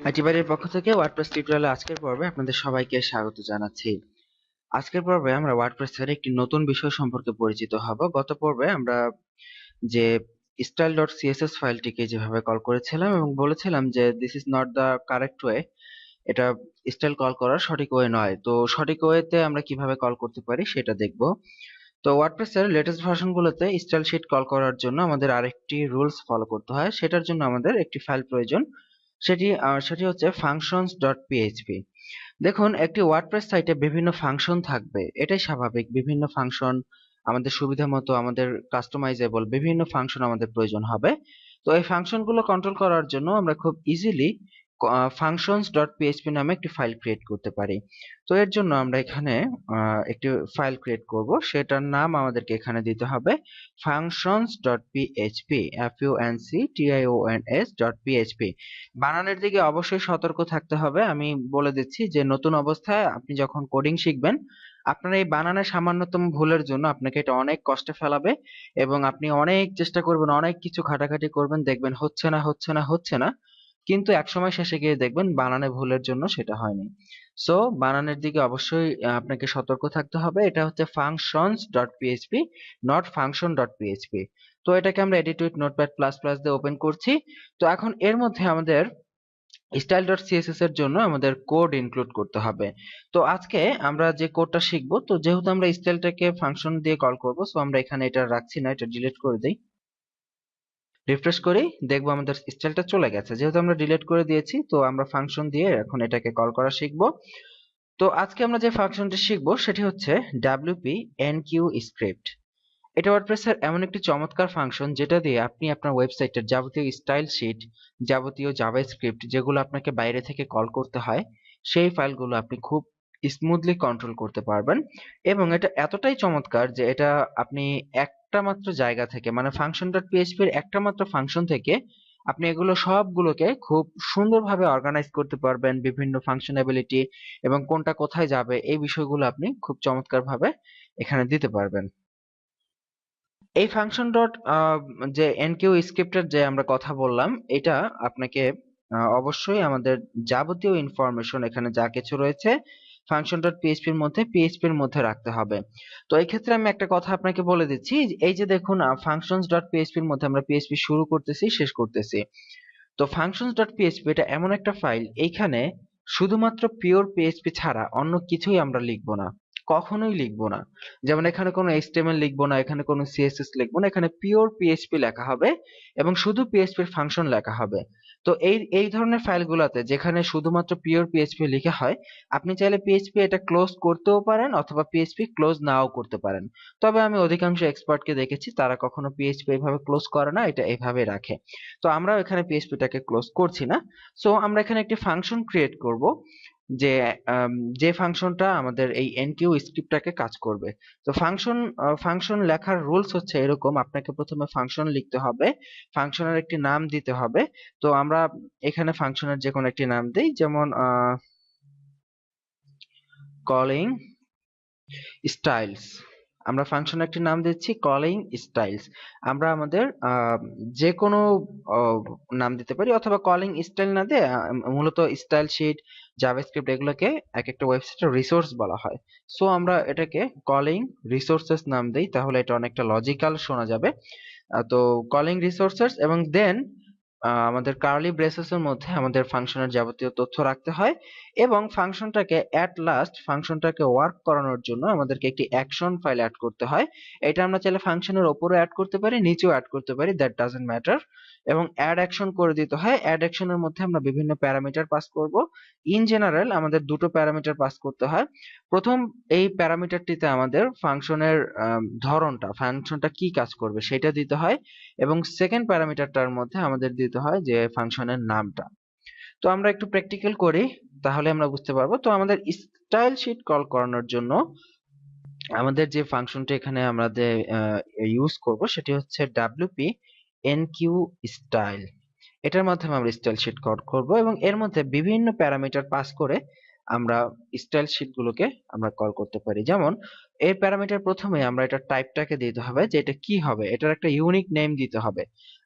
ITBari পক্ষ থেকে WordPress টিউটোরিয়ালে আজকের পর্বে আপনাদের সবাইকে স্বাগত জানাচ্ছি। আজকের পর্বে আমরা ওয়ার্ডপ্রেসের একটি নতুন বিষয় সম্পর্কে পরিচিত হব। গত পর্বে আমরা যে style.css ফাইলটিকে যেভাবে কল করেছিলাম এবং বলেছিলাম যে this is not the correct way, এটা স্টাইল কল করার সঠিক ওয়ে নয়। তো সঠিক ওয়েতে আমরা কিভাবে কল করতে পারি সেটা দেখব। তো ওয়ার্ডপ্রেসের লেটেস্ট ভার্সনগুলোতে স্টাইল শীট কল করার জন্য আমাদের আরেকটি রুলস ফলো করতে হয়। সেটার জন্য আমাদের একটি ফাইল প্রয়োজন। সেটি হচ্ছে functions.php। দেখুন, একটি ওয়ার্ডপ্রেস সাইটে বিভিন্ন ফাংশন থাকবে, এটাই স্বাভাবিক। বিভিন্ন ফাংশন আমাদের সুবিধা মতো, আমাদের কাস্টমাইজেবল বিভিন্ন ফাংশন আমাদের প্রয়োজন হবে। তো এই ফাংশনগুলো কন্ট্রোল করার জন্য আমরা খুব ইজিলি functions.php নামে একটি ফাইল ক্রিয়েট করতে পারি। তো এর জন্য আমরা এখানে একটি ফাইল ক্রিয়েট করব, সেটার নাম আমাদেরকে এখানে দিতে হবে functions.php। functions.php। বানানের দিকে অবশ্যই সতর্ক থাকতে হবে। আমি বলে দিচ্ছি যে নতুন অবস্থায় আপনি যখন কোডিং শিখবেন, আপনার এই বানানের সামান্যতম ভুলের জন্য আপনাকে এটা অনেক কষ্টে ফেলাবে এবং আপনি অনেক চেষ্টা করবেন, অনেক কিছু ঘাটাঘাটি করবেন, দেখবেন হচ্ছে না, কিন্তু একসময় শেষে গিয়ে দেখবেন বানানে ভুলের জন্য সেটা হয়নি। সো বানানের দিকে অবশ্যই আপনাকে সতর্ক থাকতে হবে। এটা হচ্ছে functions.php, নট function.php। তো এটাকে আমরা edit with notepad plus plus দিয়ে ওপেন করছি। তো এখন এর মধ্যে আমাদের style.css এর জন্য আমাদের কোড ইনক্লুড করতে হবে। তো আজকে আমরা যে কোডটা শিখবো, তো যেহেতু আমরা স্টাইলটাকে ফাংশন দিয়ে কল করব, সো আমরা এখানে এটা রাখছি না, এটা ডিলিট করে দেই। রিফ্রেশ করি, দেখবো আমাদের স্টাইলটা চলে গেছে। যেহেতু আমরা ডিলিট করে দিয়েছি, তো আমরা ফাংশন দিয়ে এখন এটাকে কল করা শিখবো। তো আজকে আমরা যে ফাংশনটি শিখবো সেটি হচ্ছে wp enqueue script। এটা ওয়ার্ডপ্রেসের এমন একটি চমৎকার ফাংশন যেটা দিয়ে আপনি আপনার ওয়েবসাইটের যাবতীয় স্টাইল শিট, যাবতীয় জাভাস্ক্রিপ্ট যেগুলো আপনাকে বাইরে থেকে কল করতে হয়, সেই ফাইলগুলো আপনি খুব স্মুথলি কন্ট্রোল করতে পারবেন। এবং এটা এতটাই চমৎকার যে এটা আপনি একটা মাত্র জায়গা থেকে, মানে function.php এর একটা মাত্র ফাংশন থেকে আপনি এগুলো সবগুলোকে খুব সুন্দরভাবে অর্গানাইজ করতে পারবেন। বিভিন্ন ফাংশনাবিলিটি এবং কোনটা কোথায় যাবে এই বিষয়গুলো আপনি খুব চমৎকারভাবে এখানে দিতে পারবেন। এই ফাংশন ডট যে এনকিউ স্ক্রিপ্টের যে আমরা কথা বললাম, এটা আপনাকে অবশ্যই আমাদের যাবতীয় ইনফরমেশন এখানে যা কিছু রয়েছে ফাংশন ডট পিএইচপির মধ্যে রাখতে হবে। তো এই ক্ষেত্রে আমি একটা কথা আপনাকে বলে দিচ্ছি, এই যে দেখুন ফাংশনস ডট পিএইচপির মধ্যে আমরা পিএইচপি শুরু করতেছি, শেষ করতেছি। তো functions ডট পিএইচপি এটা এমন একটা ফাইল, এইখানে শুধুমাত্র পিওর পিএইচপি ছাড়া অন্য কিছুই আমরা লিখবো না, কখনোই লিখবো না। যেমন এখানে কোনো এইচটিএমএল লিখবো না, এখানে কোনো সিএসএস লিখবো না, এখানে পিওর পিএইচপি লেখা হবে এবং শুধু পিএইচপির ফাংশন লেখা হবে। তো এই ধরনের ফাইলগুলোতে যেখানে শুধুমাত্র পিওর পিএইচপি লেখা হয়, আপনি চাইলে পিএইচপি এটা ক্লোজ করতেও পারেন অথবা পিএইচপি ক্লোজ নাও করতে পারেন। তবে আমি অধিকাংশ এক্সপার্টকে দেখেছি তারা কখনো পিএইচপি এইভাবে ক্লোজ করে না, এটা এইভাবে রাখে। তো আমরা এখানে পিএইচপিটাকে ক্লোজ করছি না। সো আমরা এখানে একটি ফাংশন ক্রিয়েট করব যে যে ফাংশনটা আমাদের এই এনকিউ স্ক্রিপ্টটাকে কাজ করবে। তো ফাংশন লেখার রুলস হচ্ছে এরকম, আপনাকে প্রথমে ফাংশন লিখতে হবে, ফাংশনের একটি নাম দিতে হবে। তো আমরা এখানে ফাংশনের যে কোনো একটি নাম দিই, যেমন কলিং স্টাইলস। আমরা ফাংশনের একটি নাম দিচ্ছি কলিং স্টাইলস। আমরা আমাদের যে কোনো নাম দিতে পারি অথবা কলিং স্টাইল না দিয়ে মূলত স্টাইল শিট, জাভাস্ক্রিপ্ট এগুলোকে এক একটা ওয়েবসাইটের রিসোর্স বলা হয়। সো আমরা এটাকে কলিং রিসোর্সেস নাম দেই, তাহলে এটা অনেকটা লজিক্যাল শোনা যাবে। তো কলিং রিসোর্সেস এবং দেন আমাদের কার্লি ব্রেসেসের মধ্যে আমাদের ফাংশনের যাবতীয় তথ্য রাখতে হয় এবং ফাংশনটাকে ওয়ার্ক করানোর জন্য আমাদেরকে একটি অ্যাকশন ফাইল অ্যাড করতে হয়। এটা আমরা চাইলে ফাংশনের ওপরে অ্যাড করতে পারি, নিচেও অ্যাড করতে পারি, দ্যাট ডাজন্ট ম্যাটার। এবং অ্যাড অ্যাকশন করে দিতে হয়। অ্যাড অ্যাকশনের মধ্যে আমরা বিভিন্ন প্যারামিটার পাস করব। ইন জেনারেল আমাদের দুটো প্যারামিটার পাস করতে হয়। প্রথম এই প্যারামিটারটিতে আমাদের ফাংশনের ধরনটা, ফাংশনটা কি কাজ করবে সেটা দিতে হয় এবং সেকেন্ড প্যারামিটারটার মধ্যে আমাদের দিতে হয় যে ফাংশনের নামটা। তো আমরা একটু প্র্যাকটিক্যাল করি, তাহলে আমরা বুঝতে পারবো। তো আমাদের স্টাইল শীট কল করানোর জন্য আমাদের যে ফাংশনটা এখানে আমাদের ইউজ করব সেটি হচ্ছে wp enqueue style। এটার মাধ্যমে আমরা স্টাইল শীট কল করব এবং এর মধ্যে বিভিন্ন প্যারামিটার পাস করে আমরা স্টাইল শীট গুলোকে আমরা কল করতে পারি। যেমন এর প্যারামিটার প্রথমে আমরা এটা টাইপটাকে দিতে হবে যে এটা কি হবে, এটার একটা ইউনিক নেম দিতে হবে।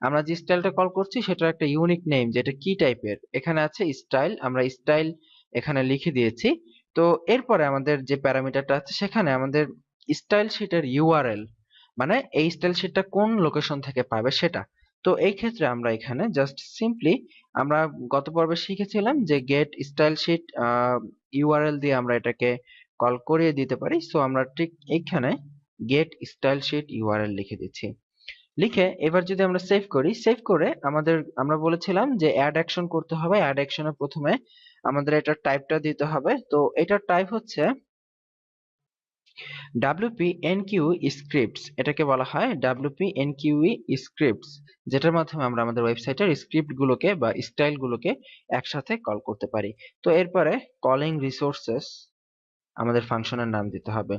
আমরা যে স্টাইলটা কল করছি সেটার একটা ইউনিক নেম, যেটা কি টাইপের, এখানে আছে স্টাইল, আমরা স্টাইল এখানে লিখে দিয়েছি। তো এরপরে আমাদের যে প্যারামিটারটা আছে সেখানে আমাদের স্টাইল শিটের ইউআরএল, মানে এই স্টাইল শিটটা কোন লোকেশন থেকে পাবে সেটা। তো এই ক্ষেত্রে আমরা এখানে জাস্ট সিম্পলি, আমরা গত পর্বে শিখেছিলাম যে গেট স্টাইল শিট ইউআরএল দিয়ে আমরা এটাকে কল করিয়ে দিতে পারি। সো আমরা ঠিক এইখানে গেট স্টাইল শিট ইউআরএল লিখে দিচ্ছি। লিখে এবার যদি আমরা সেভ করি, সেভ করে আমরা বলেছিলাম যে অ্যাড অ্যাকশন করতে হবে। অ্যাড অ্যাকশনে প্রথমে আমাদের এটার টাইপটা দিতে হবে। তো এটার টাইপ হচ্ছে WP Enqueue স্ক্রিপ্টস, এটাকে বলা হয় WP Enqueue স্ক্রিপ্টস, যেটার মাধ্যমে আমরা আমাদের ওয়েবসাইটের স্ক্রিপ্ট গুলোকে বা স্টাইল গুলোকে একসাথে কল করতে পারি। তো এরপরে কলিং রিসোর্সেস আমাদের ফাংশনের নাম দিতে হবে।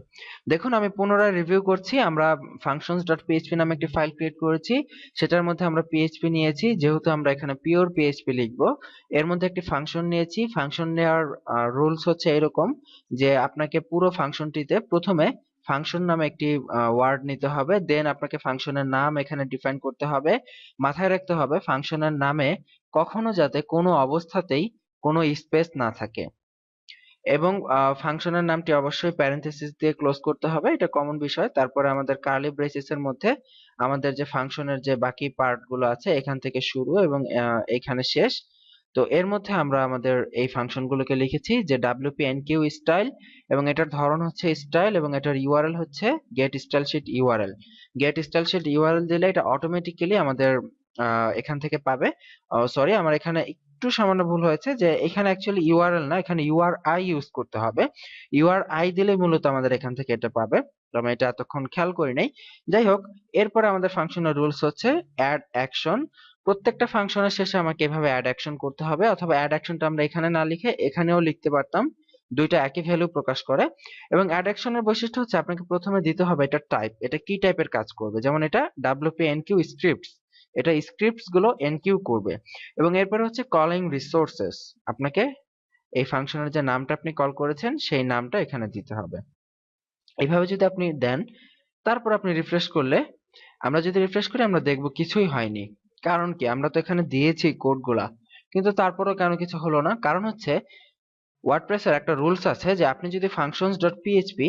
দেখুন আমি পুনরায় রিভিউ করছি। আমরা functions.php নামে একটি ফাইল ক্রিয়েট করেছি, সেটার মধ্যে আমরা পিএইচপি নিয়েছি, যেহেতু আমরা এখানে পিওর পিএইচপি লিখব। এর মধ্যে একটি ফাংশন নিয়েছি। ফাংশন নেওয়ার রুলস হচ্ছে এরকম যে আপনাকে পুরো ফাংশনটিতে প্রথমে ফাংশন নামে একটি ওয়ার্ড নিতে হবে, দেন আপনাকে ফাংশনের নাম এখানে ডিফাইন করতে হবে। মাথায় রাখতে হবে ফাংশনের নামে কখনো যাতে কোনো অবস্থাতেই কোনো স্পেস না থাকে, এবং ফাংশনের নামটি অবশ্যই প্যারেনথেসিস দিয়ে ক্লোজ করতে হবে, এটা কমন বিষয়। তারপরে আমাদের কার্লি ব্রেসেসের মধ্যে আমাদের যে ফাংশনের যে বাকি পার্ট গুলো আছে এখান থেকে শুরু এবং এখানে শেষ। তো এর মধ্যে আমরা আমাদের এই ফাংশন গুলোকে লিখেছি যে WP Enqueue স্টাইল, এবং এটার ধরন হচ্ছে স্টাইল, এবং এটার ইউআরএল হচ্ছে get style sheet URL. Get style sheet URL দিলে এটা অটোমেটিক্যালি আমাদের এখান থেকে পাবে। সরি, আমার এখানে একটু সামান্য ভুল হয়েছে, যে এখানে অ্যাকচুয়ালি ইউআরএল না, এখানে ইউআরআই ইউজ করতে হবে। ইউআরআই দিলে মূলত আমাদের এখান থেকে এটা পাবে। তো আমি এটা এতক্ষণ খেয়াল করি নাই। যাই হোক, এরপরে আমাদের ফাংশনের রুলস হচ্ছে অ্যাড অ্যাকশন। প্রত্যেকটা ফাংশনের শেষে আমাকে এভাবে অ্যাড অ্যাকশন করতে হবে, অথবা অ্যাড অ্যাকশনটা আমরা এখানে না লিখে এখানেও লিখতে পারতাম, দুইটা একই ভ্যালু প্রকাশ করে। এবং অ্যাড অ্যাকশনের বৈশিষ্ট্য হচ্ছে আপনাকে প্রথমে দিতে হবে এটা টাইপ, এটা কি টাইপের কাজ করবে। যেমন এটা WP Enqueue স্ক্রিপ্টস, এটা স্ক্রিপ্টস গুলো এনকিউ করবে। এবং এরপরে হচ্ছে কলিং রিসোর্সেস, আপনাকে এই ফাংশনের যে নামটা আপনি কল করেছেন সেই নামটা এখানে দিতে হবে। এইভাবে যদি আপনি দেন, তারপর আপনি রিফ্রেশ করলে, আমরা যদি রিফ্রেশ করি আমরা দেখব কিছুই হয়নি। কারণ কি, আমরা তো এখানে দিয়েছি কোডগুলা, কিন্তু তারপরেও কেন কিছু হলো না? কারণ হচ্ছে ওয়ার্ডপ্রেসের একটা রুলস আছে যে আপনি যদি functions.php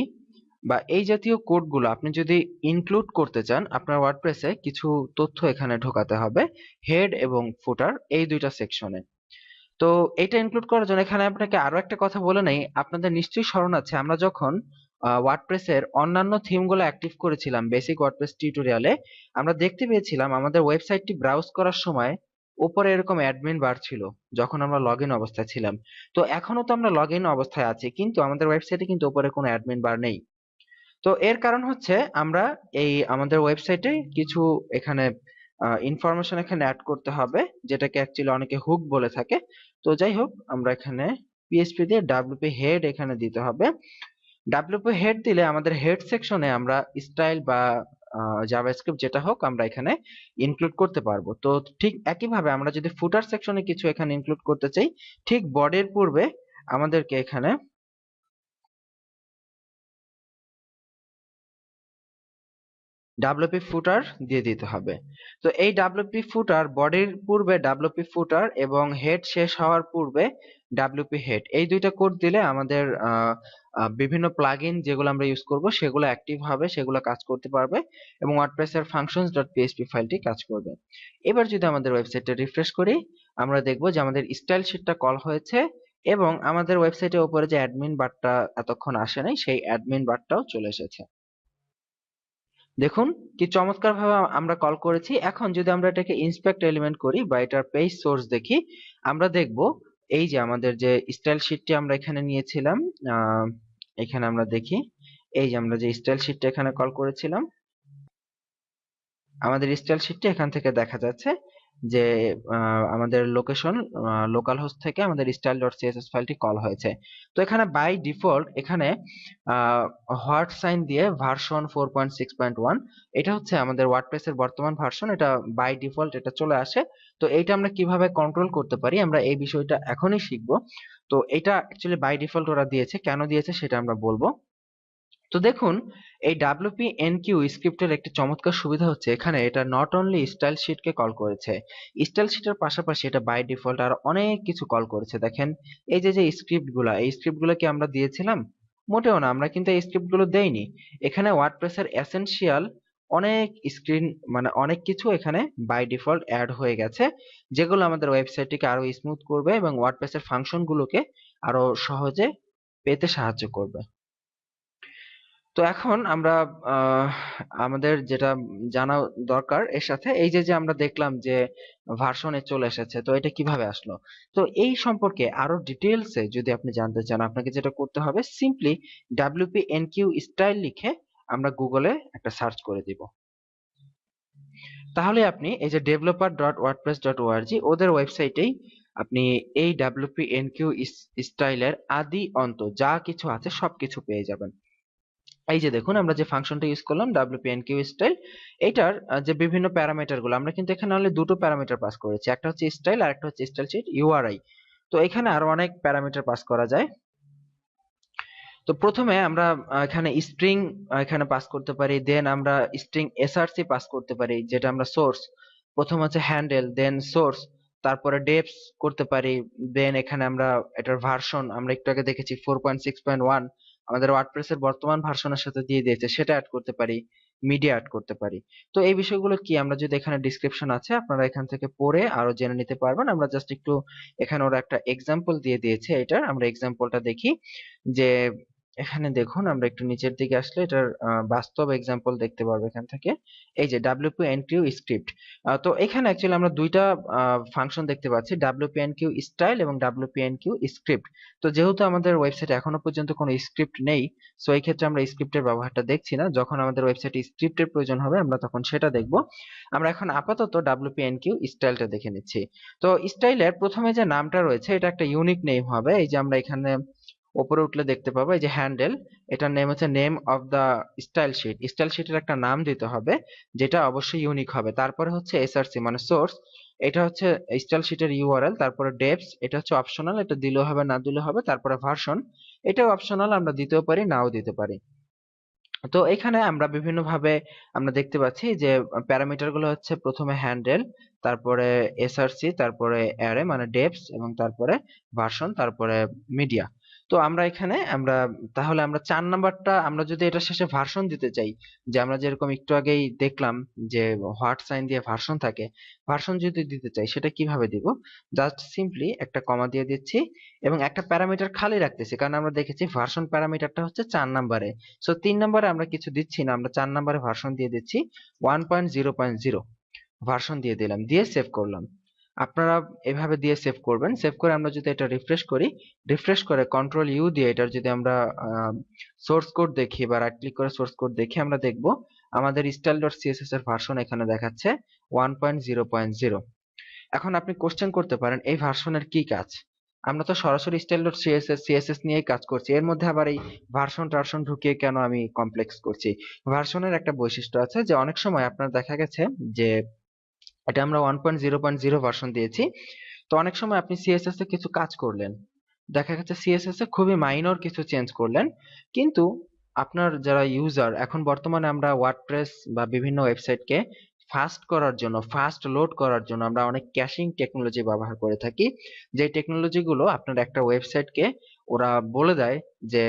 বা এই জাতীয় কোডগুলো আপনি যদি ইনক্লুড করতে চান আপনার ওয়ার্ডপ্রেসে, কিছু তথ্য এখানে ঢোকাতে হবে হেড এবং ফুটার এই দুইটা সেকশনে। তো এটা ইনক্লুড করার জন্য এখানে আপনাকে আরো একটা কথা বলে নেই, আপনাদের নিশ্চয়ই স্মরণ আছে আমরা যখন ওয়ার্ডপ্রেসের অন্যান্য থিমগুলো অ্যাক্টিভ করেছিলাম বেসিক ওয়ার্ডপ্রেস টিউটোরিয়ালে, আমরা দেখতে পেয়েছিলাম আমাদের ওয়েবসাইটটি ব্রাউজ করার সময় উপরে এরকম অ্যাডমিন বার ছিল যখন আমরা লগ ইন অবস্থায় ছিলাম। তো এখনো তো আমরা লগ ইন অবস্থায় আছি, কিন্তু আমাদের ওয়েবসাইটে কিন্তু উপরে কোনো অ্যাডমিন বার নেই। তো এর কারণ হচ্ছে আমরা এই আমাদের ওয়েবসাইটে কিছু এখানে ইনফরমেশন এখানে অ্যাড করতে হবে, যেটাকে অ্যাকচুয়ালি অনেকে হুক বলে থাকে। তো যাই হোক, আমরা এখানে পিএইচপি দিয়ে WP হেড এখানে দিতে হবে। WP হেড দিলে আমাদের হেড সেকশনে আমরা স্টাইল বা জাভাস্ক্রিপ্ট যেটা হোক আমরা এখানে ইনক্লুড করতে পারবো। তো ঠিক একইভাবে আমরা যদি ফুটার সেকশনে কিছু এখানে ইনক্লুড করতে চাই, ঠিক বডির পূর্বে আমাদেরকে এখানে WP ফুটার দিয়ে দিতে হবে। তো এই WP ফুটার বডির পূর্বে WP ফুটার এবং হেড শেষ হওয়ার পূর্বে WP হেড, এই দুইটা কোড দিলে আমাদের বিভিন্ন প্লাগইন যেগুলো আমরা ইউজ করব সেগুলো অ্যাক্টিভ হবে, সেগুলো কাজ করতে পারবে, এবং ওয়ার্ডপ্রেসের functions.php ফাইলটি কাজ করবে। এবার যদি আমাদের ওয়েবসাইটটা রিফ্রেশ করি, আমরা দেখব যে আমাদের স্টাইল শিটটা কল হয়েছে, এবং আমাদের ওয়েবসাইটের উপরে যে অ্যাডমিন বারটা এতক্ষণ আসে নাই সেই অ্যাডমিন বারটাও চলে এসেছে। দেখুন কি চমৎকার ভাবে আমরা কল করেছি। এখন যদি আমরা এটাকে ইন্সপেক্ট এলিমেন্ট করি বা এটার পেজ সোর্স দেখি, আমরা দেখব এই যে আমাদের যে স্টাইল শিটটি আমরা এখানে নিয়েছিলাম, এখানে আমরা দেখি এই যে আমরা যে স্টাইল শিটটা এখানে কল করেছিলাম, আমাদের স্টাইল শিটটি এখান থেকে দেখা যাচ্ছে যে আমাদের লোকেশন লোকাল হোস্ট থেকে আমাদের style.css ফাইলটি কল হয়েছে। তো এখানে বাই ডিফল্ট এখানে হোয়াট সাইন দিয়ে ভার্সন 4.6.1, এটা হচ্ছে আমাদের ওয়ার্ডপ্রেসের বর্তমান ভার্সন, এটা বাই ডিফল্ট এটা চলে আসে। তো এইটা আমরা কিভাবে কন্ট্রোল করতে পারি আমরা এই বিষয়টা এখনই শিখবো। তো এটা অ্যাকচুয়ালি বাই ডিফল্ট ওরা দিয়েছে, কেন দিয়েছে সেটা আমরা বলবো। তো দেখুন, এই WP-Enqueue স্ক্রিপ্টের একটি চমৎকার সুবিধা হচ্ছে এখানে এটা নট অনলি স্টাইল শিটকে কল করেছে, স্টাইল শিটের পাশাপাশি এটা বাই ডিফল্ট আর অনেক কিছু কল করেছে। দেখেন এই যে স্ক্রিপ্টগুলা, এই স্ক্রিপ্টগুলো কি আমরা দিয়েছিলাম? মোটেও না, আমরা কিন্তু এই স্ক্রিপ্টগুলো দেইনি। এখানে ওয়ার্ডপ্রেসের এসেনশিয়াল অনেক স্ক্রিন মানে অনেক কিছু এখানে বাই ডিফল্ট অ্যাড হয়ে গেছে, যেগুলো আমাদের ওয়েবসাইটটিকে আরো স্মুথ করবে এবং ওয়ার্ডপ্রেসের ফাংশনগুলোকে আরো সহজে পেতে সাহায্য করবে। তো এখন আমরা আহ, আমাদের যেটা জানা দরকার এর সাথে এই যে যে আমরা দেখলাম যে ভার্সনে চলে এসেছে, তো এটা কিভাবে আসলো? তো এই সম্পর্কে আরো ডিটেলসে যদি আপনি জানতে চান, আপনাকে যেটা করতে হবে সিম্পলি WP-Enqueue স্টাইল লিখে আমরা গুগলে একটা সার্চ করে দিব। তাহলে আপনি এই যে developer.wordpress.org ওদের ওয়েবসাইটেই আপনি এই WP-Enqueue স্টাইলের আদি অন্ত যা কিছু আছে সবকিছু পেয়ে যাবেন। এই যে দেখুন, আমরা যে ফাংশনটা ইউজ করলাম WP-Enqueue স্টাইল, এটার যে বিভিন্ন প্যারামিটার গুলো, আমরা কিন্তু এখানে অনলি দুটো প্যারামিটার পাস করেছি, একটা হচ্ছে স্টাইল আর একটা হচ্ছে স্টাইল শিট URI। তো এখানে আরো অনেক প্যারামিটার পাস করা যায়। তো প্রথমে আমরা এখানে স্ট্রিং এখানে পাস করতে পারি, দেন আমরা স্ট্রিং src পাস করতে পারি যেটা আমরা সোর্স, প্রথম হচ্ছে হ্যান্ডেল, দেন সোর্স, তারপরে ডেপস করতে পারি, দেন এখানে আমরা এটার ভার্সন আমরা একটু আগে দেখেছি 4.6.1 আমাদের ওয়ার্ডপ্রেসের বর্তমান ভার্সনের সাথে দিয়ে দিয়েছে, সেটা অ্যাড করতে পারি, মিডিয়া অ্যাড করতে পারি। তো এই বিষয়গুলো কি আমরা যদি এখানে ডিসক্রিপশন আছে আপনারা এখান থেকে পড়ে আরো জেনে নিতে পারবেন। আমরা জাস্ট একটু এখানে ওরা একটা এক্সাম্পল দিয়ে দিয়েছে, এটার আমরা এক্সাম্পলটা দেখি। যে এখানে দেখুন, আমরা একটু নিচের দিকে আসলে এটার বাস্তব এক্সাম্পল দেখতে পারবো এখান থেকে। এই যে WP-Enqueue স্ক্রিপ্ট, তো এখানে অ্যাকচুয়ালি আমরা দুইটা ফাংশন দেখতে পাচ্ছি, WP-Enqueue স্টাইল এবং WP-Enqueue স্ক্রিপ্ট। তো যেহেতু আমাদের ওয়েবসাইটে এখনো পর্যন্ত কোনো স্ক্রিপ্ট নেই, সো এই ক্ষেত্রে আমরা স্ক্রিপ্টের ব্যবহারটা দেখছি না, যখন আমাদের ওয়েবসাইটে স্ক্রিপ্টের প্রয়োজন হবে আমরা তখন সেটা দেখব। আমরা এখন আপাতত WP-Enqueue স্টাইলটা দেখে নিচ্ছি। তো স্টাইলের প্রথমে যে নামটা রয়েছে এটা একটা ইউনিক নেম হবে। এই যে আমরা এখানে উপরে উঠলে দেখতে পাবো এই যে হ্যান্ডেল, এটার নেম হচ্ছে name of the style sheet, style শিটের একটা নাম দিতে হবে যেটা অবশ্যই ইউনিক হবে। তারপরে হচ্ছে এসআরসি মানে সোর্স, এটা হচ্ছে স্টাইল শিটের ইউআরএল। তারপরে ডেপস, এটা হচ্ছে অপশনাল, এটা দিলেও হবে না দিলেও হবে। তারপরে ভার্সন, এটাও অপশনাল, আমরা দিতেও পারি নাও দিতে পারি। তো এখানে আমরা বিভিন্ন ভাবে আমরা দেখতে পাচ্ছি যে প্যারামিটার গুলো হচ্ছে প্রথমে হ্যান্ডেল, তারপরে এসআরসি, তারপরে অ্যারে মানে ডেপস, এবং তারপরে ভার্সন, তারপরে মিডিয়া। তো আমরা এখানে আমরা তাহলে আমরা 4 নাম্বারটা আমরা যদি এটা শেষে ভার্সন দিতে চাই, যে আমরা যেরকম একটু আগেই দেখলাম যে হোয়াট সাইন দিয়ে ভার্সন থাকে, ভার্সন যদি দিতে চাই সেটা কিভাবে দিব? জাস্ট সিম্পলি একটা কমা দিয়ে দিচ্ছি এবং একটা প্যারামিটার খালি রাখতেছি, কারণ আমরা দেখেছি ভার্সন প্যারামিটারটা হচ্ছে 4 নাম্বারে। সো 3 নম্বরে আমরা কিছু দিচ্ছি না, আমরা 4 নম্বরে ভার্সন দিয়ে দিচ্ছি 1.0.0 ভার্সন দিয়ে দিলাম, দিয়ে সেভ করলাম। আপনারা এভাবে দিয়ে সেভ করবেন। সেভ করে আমরা যদি এটা রিফ্রেশ করি, রিফ্রেশ করে কন্ট্রোল ইউ দিয়ে এটার যদি আমরা সোর্স কোড দেখি বা রাইট ক্লিক করে সোর্স কোড দেখি, আমরা দেখব আমাদের style.css এর ভার্সন এখানে দেখাচ্ছে 1.0.0। এখন আপনি কোশ্চেন করতে পারেন এই ভার্সনের কি কাজ? আমরা তো সরাসরি style.css নিয়েই কাজ করছি, এর মধ্যে আবার এই ভার্সন টার্সন ঢুকিয়ে কেন আমি কমপ্লেক্স করছি? ভার্সনের একটা বৈশিষ্ট্য আছে যে অনেক সময় আপনার দেখা গেছে যে এটা আমরা 1.0.0 ভার্সন দিয়েছি, তো অনেক সময় আপনি সিএসএস এ কিছু কাজ করলেন, দেখা গেছে সিএসএস এ খুবই মাইনর কিছু চেঞ্জ করলেন, কিন্তু আপনার যারা ইউজার, এখন বর্তমানে আমরা ওয়ার্ডপ্রেস বা বিভিন্ন ওয়েবসাইটকে ফাস্ট করার জন্য, ফাস্ট লোড করার জন্য আমরা অনেক ক্যাশিং টেকনোলজি ব্যবহার করে থাকি, যে টেকনোলজি গুলো আপনার একটা ওয়েবসাইটকে ওরা বলে দেয় যে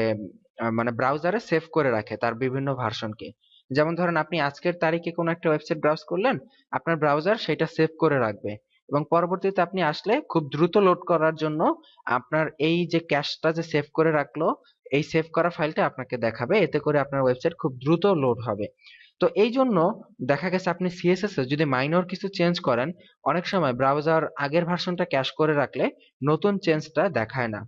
মানে ব্রাউজারে সেভ করে রাখে তার বিভিন্ন ভার্সনকে। যেমন ধরেন আপনি আজকের তারিখে কোনো একটা ওয়েবসাইট ব্রাউজ করলেন, আপনার ব্রাউজার সেটা সেভ করে রাখবে এবং পরবর্তীতে আপনি আসলে খুব দ্রুত লোড করার জন্য আপনার এই যে ক্যাশটা যে সেভ করে রাখলো, এই সেভ করা ফাইলটা আপনাকে দেখাবে, এতে করে আপনার ওয়েবসাইট খুব দ্রুত লোড হবে। তো এই জন্য দেখা গেছে আপনি সিএসএস এ যদি মাইনর কিছু চেঞ্জ করেন, অনেক সময় ব্রাউজার আগের ভার্সনটা ক্যাশ করে রাখলে নতুন চেঞ্জটা দেখায় না।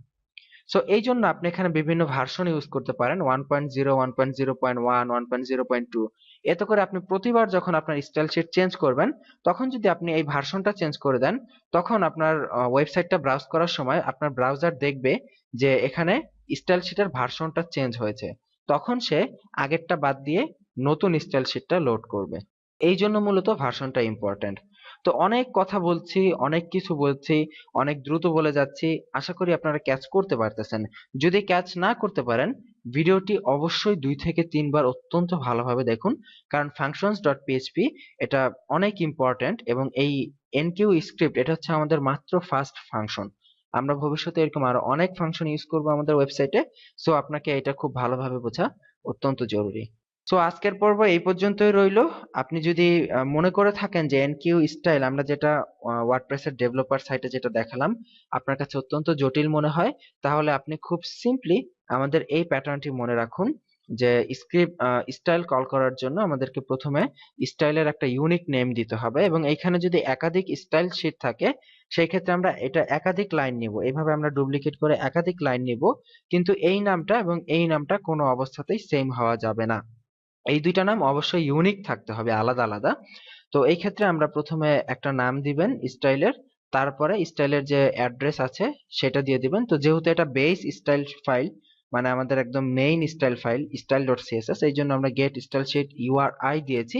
সো এই জন্য আপনি এখানে বিভিন্ন ভার্সন ইউজ করতে পারেন, 1.0, 1.0.1, 1.0.2। এতে করে আপনি প্রতিবার যখন আপনার স্টাইল শিট চেঞ্জ করবেন, তখন যদি আপনি এই ভার্সনটা চেঞ্জ করে দেন, তখন আপনার ওয়েবসাইটটা ব্রাউজ করার সময় আপনার ব্রাউজার দেখবে যে এখানে স্টাইল শিটের ভার্সনটা চেঞ্জ হয়েছে, তখন সে আগেরটা বাদ দিয়ে নতুন স্টাইল শিটটা লোড করবে। এই জন্য মূলত ভার্সনটা ইম্পর্ট্যান্ট। তো অনেক কথা বলছি, অনেক কিছু বলছি, অনেক দ্রুত বলে যাচ্ছি, আশা করি আপনারা ক্যাচ করতে পারতেছেন। যদি ক্যাচ না করতে পারেন, ভিডিওটি অবশ্যই 2 থেকে 3 বার অত্যন্ত ভালোভাবে দেখুন, কারণ functions.php এটা অনেক ইম্পর্ট্যান্ট এবং এই এনকিউ স্ক্রিপ্ট এটা হচ্ছে আমাদের মাত্র ফার্স্ট ফাংশন। আমরা ভবিষ্যতে এরকম আরো অনেক ফাংশন ইউজ করব আমাদের ওয়েবসাইটে। সো আপনাকে এটা খুব ভালোভাবে বোঝা অত্যন্ত জরুরি। সো আজকের পর্ব এই পর্যন্তই রইলো। আপনি যদি মনে করে থাকেন যে এনকিউ স্টাইল আমরা যেটা ওয়ার্ডপ্রেসের ডেভেলপার সাইটে যেটা দেখালাম আপনার কাছে অত্যন্ত জটিল মনে হয়, তাহলে আপনি খুব সিম্পলি আমাদের এই প্যাটার্নটি মনে রাখুন যে স্ক্রিপ্ট স্টাইল কল করার জন্য আমাদেরকে প্রথমে স্টাইলের একটা ইউনিক নেম দিতে হবে, এবং এইখানে যদি একাধিক স্টাইল শিট থাকে সেই ক্ষেত্রে আমরা এটা একাধিক লাইন নিব, এইভাবে আমরা ডুপ্লিকেট করে একাধিক লাইন নিব, কিন্তু এই নামটা এবং এই নামটা কোনো অবস্থাতেই সেম হওয়া যাবে না। এই দুইটা নাম অবশ্যই ইউনিক থাকতে হবে, আলাদা আলাদা। তো এই ক্ষেত্রে আমরা প্রথমে একটা নাম দিবেন স্টাইলের, তারপরে স্টাইলের যে অ্যাড্রেস আছে সেটা দিয়ে দিবেন। তো যেহেতু এটা বেস স্টাইল ফাইল, মানে আমাদের একদম main style file style dot CSS, এই জন্য আমরা গেট স্টাইল শিট ইউআরআই দিয়েছি।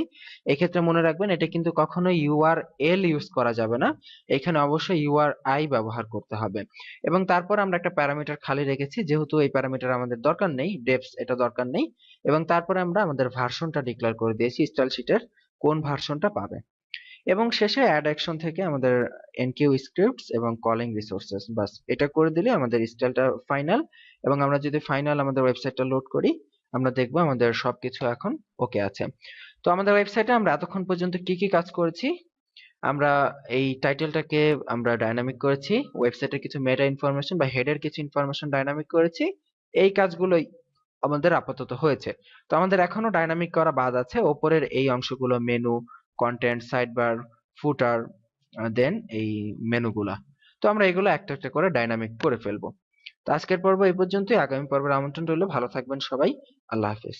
এক্ষেত্রে মনে রাখবেন এটা কিন্তু কখনোই ইউআরএল ইউজ করা যাবে না, এখানে অবশ্যই ইউআরআই ব্যবহার করতে হবে। এবং তারপর আমরা একটা প্যারামিটার খালি রেখেছি, যেহেতু এই প্যারামিটার আমাদের দরকার নেই, ডেপস এটা দরকার নেই। এবং তারপরে আমরা আমাদের ভার্সনটা ডিক্লেয়ার করে দিয়েছি, স্টাইল শিটের কোন ভার্সনটা পাবে। এবং শেষে অ্যাড অ্যাকশন থেকে আমাদের এনকিউ স্ক্রিপ্টস এবং কলিং রিসোর্সেস, বাস এটা করে দিলে আমাদের স্টাইলটা ফাইনাল। এবং আমরা যদি ফাইনাল আমাদের ওয়েবসাইটটা লোড করি আমরা দেখবো আমাদের সবকিছু এখন ওকে আছে। তো আমাদের ওয়েবসাইটে আমরা এতক্ষণ পর্যন্ত কি কি কাজ করেছি, আমরা এই টাইটেলটাকে আমরা ডাইনামিক করেছি, ওয়েবসাইটের কিছু মেটা ইনফরমেশন বা হেডের কিছু ইনফরমেশন ডাইনামিক করেছি, এই কাজগুলোই আমাদের আপাতত হয়েছে। তো আমাদের এখনো ডাইনামিক করা বাদ আছে ওপরের এই অংশগুলো, মেনু, কন্টেন্ট, সাইডবার, ফুটার, দেন এই মেনুগুলা। তো আমরা এগুলো একটা একটা করে ডাইনামিক করে ফেলবো। তো আজকের পর্ব এই পর্যন্তই, আগামী পর্বের আমন্ত্রণ রইল। ভালো থাকবেন সবাই, আল্লাহ হাফেজ।